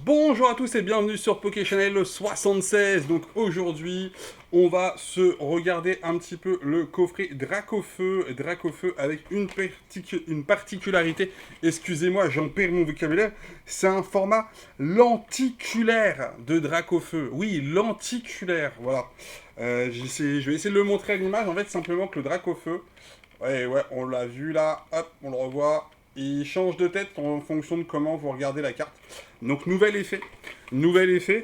Bonjour à tous et bienvenue sur PokéChannel 76. Donc aujourd'hui, on va se regarder un petit peu le coffret Dracofeu. Dracofeu avec une particularité. Excusez-moi, j'en perds mon vocabulaire. C'est un format lenticulaire de Dracofeu. Oui, lenticulaire, voilà. Je vais essayer de le montrer à l'image. En fait, simplement que le Dracofeu, ouais, on l'a vu là, hop, on le revoit. Il change de tête en fonction de comment vous regardez la carte. Donc nouvel effet,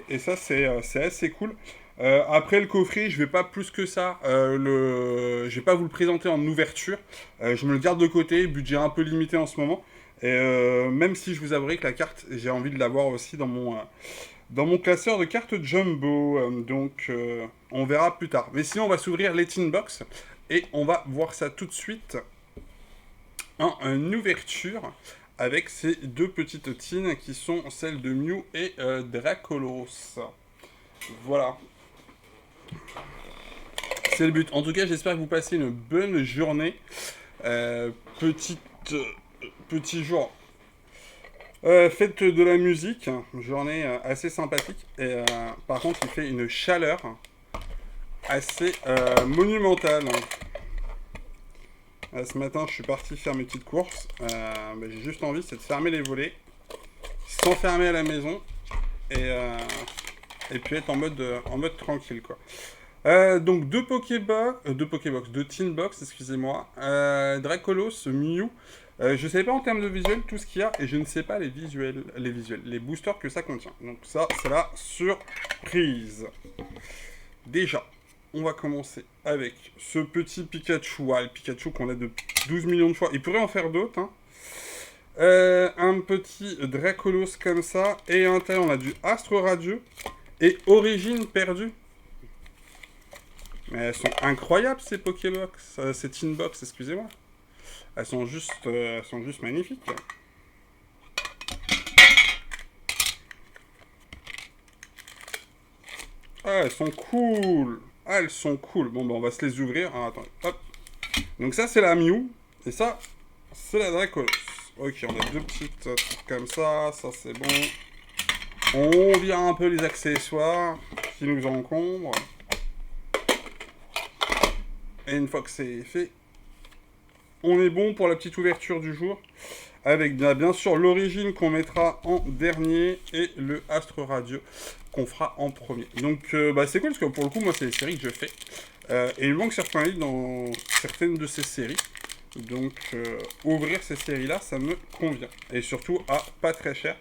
et ça c'est assez cool. Après le coffret, je vais pas plus que ça, je vais pas vous le présenter en ouverture. Je me le garde de côté, budget un peu limité en ce moment. Et même si je vous avouerai que la carte, j'ai envie de l'avoir aussi dans mon classeur de cartes Jumbo. On verra plus tard. Mais sinon, on va s'ouvrir les tin box et on va voir ça tout de suite en ouverture avec ces deux petites tines qui sont celles de Mew et Dracolos. Voilà, c'est le but. En tout cas, j'espère que vous passez une bonne journée. Euh, petite, euh, Petit jour. Fête de la musique, journée assez sympathique. Et par contre, il fait une chaleur assez monumentale. Ce matin, je suis parti faire mes petites courses. J'ai juste envie, c'est de fermer les volets, s'enfermer à la maison et, euh, et puis être en mode tranquille, quoi. Donc deux Teen Box, excusez-moi. Dracolos, Mew. Je ne sais pas en termes de visuel tout ce qu'il y a et je ne sais pas les boosters que ça contient. Donc ça, c'est la surprise. Déjà, on va commencer avec ce petit Pikachu. Le Pikachu qu'on a de 12 millions de fois. Il pourrait en faire d'autres, hein. Un petit Dracolos comme ça. Et à l'intérieur, on a du Astre Radieux et Origine perdue. Mais elles sont incroyables ces Pokébox, ces Tinbox, excusez-moi. Elles sont juste magnifiques. Ah, elles sont cool. Ah, elles sont cool. Bon, on va se les ouvrir. Ah, attendez, hop. Donc ça, c'est la Mew. Et ça, c'est la Dracolos. Ok, on a deux petites trucs comme ça. Ça, c'est bon. On vient un peu les accessoires qui nous encombrent. Et une fois que c'est fait, on est bon pour la petite ouverture du jour. Avec bien sûr l'origine qu'on mettra en dernier et le Astre Radieux qu'on fera en premier. Donc c'est cool parce que pour le coup, moi, c'est les séries que je fais. Et il manque certains livres dans certaines de ces séries. Donc ouvrir ces séries-là, ça me convient. Et surtout à pas très cher,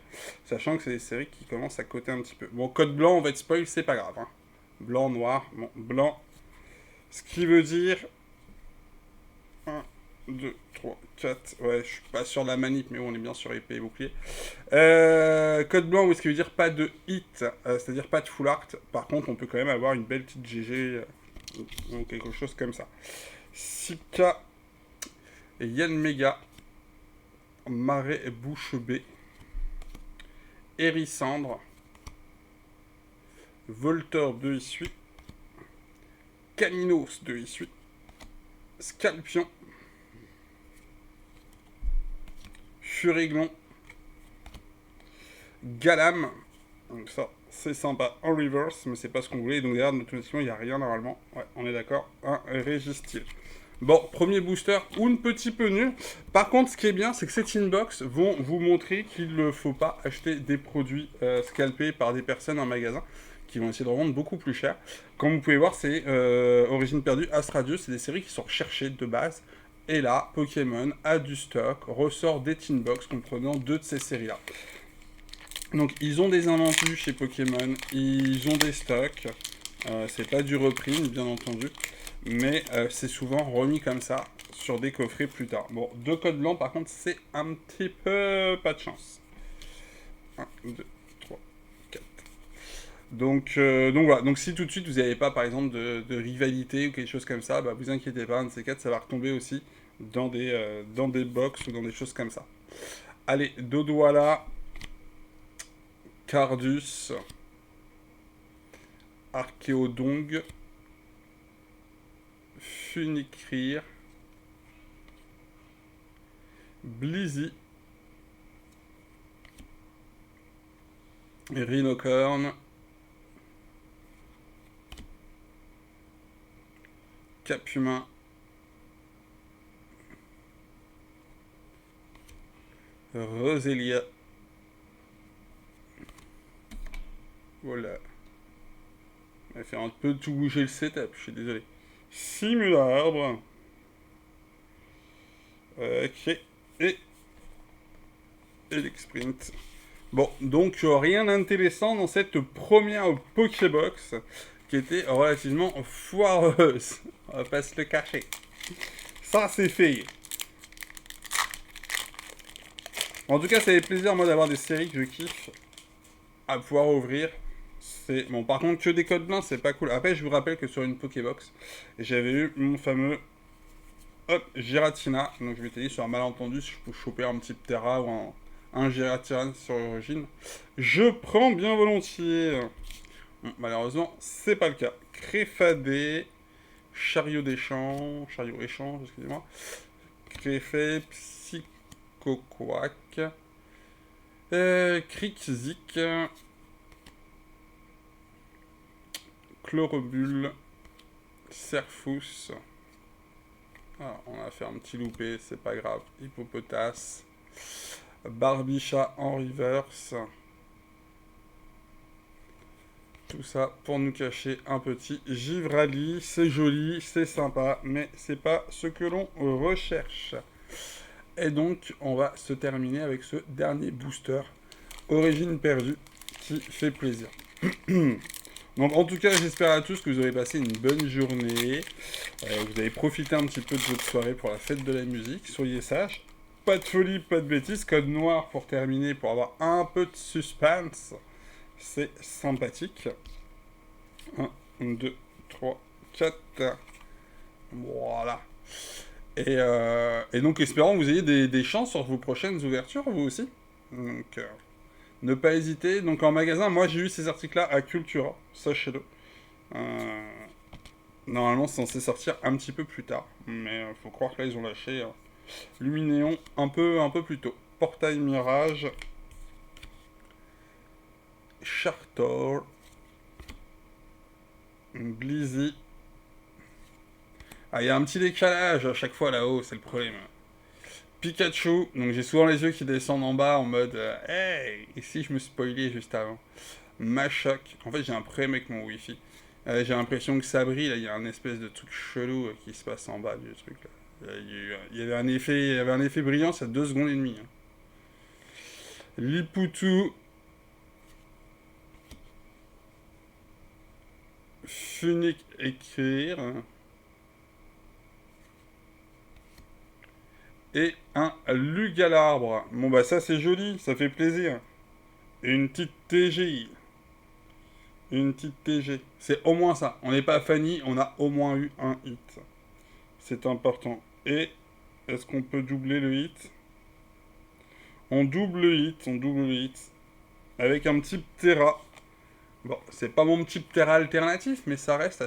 sachant que c'est des séries qui commencent à coter un petit peu. Bon, code blanc, on va être spoil, c'est pas grave, hein. Blanc, noir, bon, blanc. Ce qui veut dire 2, 3, 4. Ouais, je suis pas sur la manip, mais bon, on est bien sur épée et bouclier. Code blanc, oui, ce qui veut dire pas de hit, c'est-à-dire pas de full art. Par contre, on peut quand même avoir une belle petite GG ou quelque chose comme ça. Sika, Yanmega, Marais Bouche B, Hérissandre, Voltor de Issui, Caminos de Issui, Scalpion, Furiglon, Galam. Donc ça, c'est sympa en reverse, mais c'est pas ce qu'on voulait. Donc derrière, automatiquement, il n'y a rien normalement. Ouais, on est d'accord. Un Régistil. Bon, premier booster, un petit peu nul. Par contre, ce qui est bien, c'est que ces inbox vont vous montrer qu'il ne faut pas acheter des produits scalpés par des personnes en magasin qui vont essayer de revendre beaucoup plus cher. Comme vous pouvez voir, c'est Origine perdue, Astradieux, c'est des séries qui sont recherchées de base. Et là, Pokémon a du stock, ressort des tinbox comprenant deux de ces séries-là. Donc ils ont des invendus chez Pokémon, ils ont des stocks, c'est pas du reprint bien entendu, mais c'est souvent remis comme ça sur des coffrets plus tard. Bon, deux codes blancs par contre c'est un petit peu pas de chance. 1, 2, 3, 4. Donc voilà, donc si tout de suite vous n'avez pas par exemple de rivalité ou quelque chose comme ça, bah vous inquiétez pas, un de ces quatre ça va retomber aussi dans des box ou dans des choses comme ça. Allez, Dodoala, Cardus, Archéodong, Funicrir, Blizzy, Rhinocorn. Capumain. Roselia. Voilà. On va faire un peu tout bouger le setup, je suis désolé. Simularbre. Ok. Et Sprint. Bon, donc rien d'intéressant dans cette première Pokébox qui était relativement foireuse. On va pas se le cacher. Ça, c'est fait. En tout cas, ça fait plaisir, moi, d'avoir des séries que je kiffe à pouvoir ouvrir. C'est bon, par contre, que des codes blancs, c'est pas cool. Après, je vous rappelle que sur une Pokébox, j'avais eu mon fameux Giratina. Donc, je m'étais dit, sur un malentendu, si je peux choper un petit Ptera ou un Giratina sur l'origine, je prends bien volontiers. Bon, malheureusement, c'est pas le cas. Créfadé, Chariot échange, excusez-moi. Créfé, Psychoquack, Crixzik, Chlorobule, Serfous. Alors, on a fait un petit loupé, c'est pas grave. Hippopotas, Barbicha en reverse. Tout ça pour nous cacher un petit Givrali. C'est joli, c'est sympa, mais c'est pas ce que l'on recherche. Et donc, on va se terminer avec ce dernier booster, Origine perdue, qui fait plaisir. Donc, en tout cas, j'espère à tous que vous aurez passé une bonne journée. Vous avez profité un petit peu de votre soirée pour la fête de la musique. Soyez sages. Pas de folie, pas de bêtises. Code noir pour terminer, pour avoir un peu de suspense. C'est sympathique. 1, 2, 3, 4. Voilà. Et donc, espérons que vous ayez des chances sur vos prochaines ouvertures, vous aussi. Donc, ne pas hésiter. Donc, en magasin, moi, j'ai eu ces articles-là à Cultura, sachez-le. Normalement, c'est censé sortir un petit peu plus tard. Mais faut croire que là, ils ont lâché Luminéon un peu plus tôt. Portail Mirage. Chartor. Blizzy. Ah, il y a un petit décalage à chaque fois là-haut, c'est le problème. Pikachu, donc j'ai souvent les yeux qui descendent en bas en mode hey, et si je me spoilais juste avant. Machoc, en fait j'ai un problème avec mon wifi. J'ai l'impression que ça brille, là il y a un espèce de truc chelou qui se passe en bas du truc là. Il y avait un effet brillant, ça 2 secondes et demie. Hein. Liputu. Funic écrire. Et un Lugalarbre. Bon bah ça c'est joli, ça fait plaisir. Une petite TGI. Une petite TG. C'est au moins ça. On n'est pas Fanny, on a au moins eu un hit. C'est important. Et est-ce qu'on peut doubler le hit? On double le hit. Avec un petit Ptera. Bon, c'est pas mon petit Ptera alternatif, mais ça reste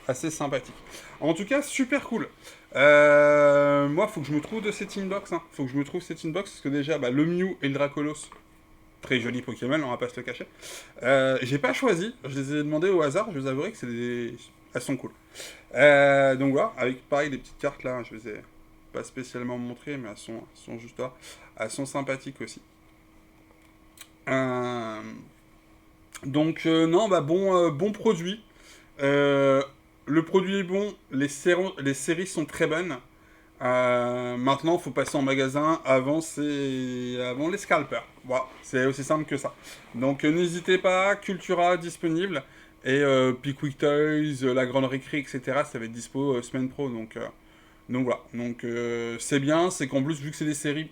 assez sympathique. En tout cas, super cool. Moi, faut que je me trouve de cette inbox. Hein. Faut que je me trouve cette inbox, parce que déjà, bah, le Mew et le Dracolos, très joli Pokémon, on va pas se le cacher. J'ai pas choisi, je les ai demandés au hasard, je vous avouerai que elles sont cool. Donc voilà, avec pareil des petites cartes là, je les ai pas spécialement montrées, mais elles sont juste là. Elles sont sympathiques aussi. Donc non, bah bon produit. Le produit est bon, les séries sont très bonnes. Maintenant, il faut passer en magasin avant les scalpers. Voilà, c'est aussi simple que ça. Donc n'hésitez pas, Cultura disponible. Et puis Quick Toys, la Grande Récré, etc. Ça va être dispo semaine pro. Donc voilà. Donc c'est bien, c'est qu'en plus, vu que c'est des séries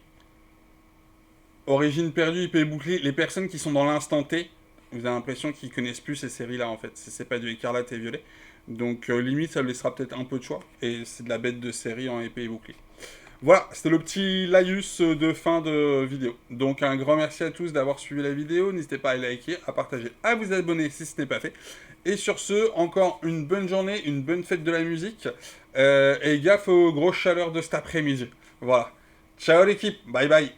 Origine perdue, IP bouclée, les personnes qui sont dans l'instant T, vous avez l'impression qu'ils connaissent plus ces séries-là en fait. C'est pas du écarlate et violet. Donc limite, ça laissera peut-être un peu de choix. Et c'est de la bête de série en épée et bouclier. Voilà, c'était le petit laïus de fin de vidéo. Donc un grand merci à tous d'avoir suivi la vidéo. N'hésitez pas à liker, à partager, à vous abonner si ce n'est pas fait. Et sur ce, encore une bonne journée, une bonne fête de la musique. Et gaffe aux grosses chaleurs de cet après-midi. Voilà. Ciao l'équipe, bye bye.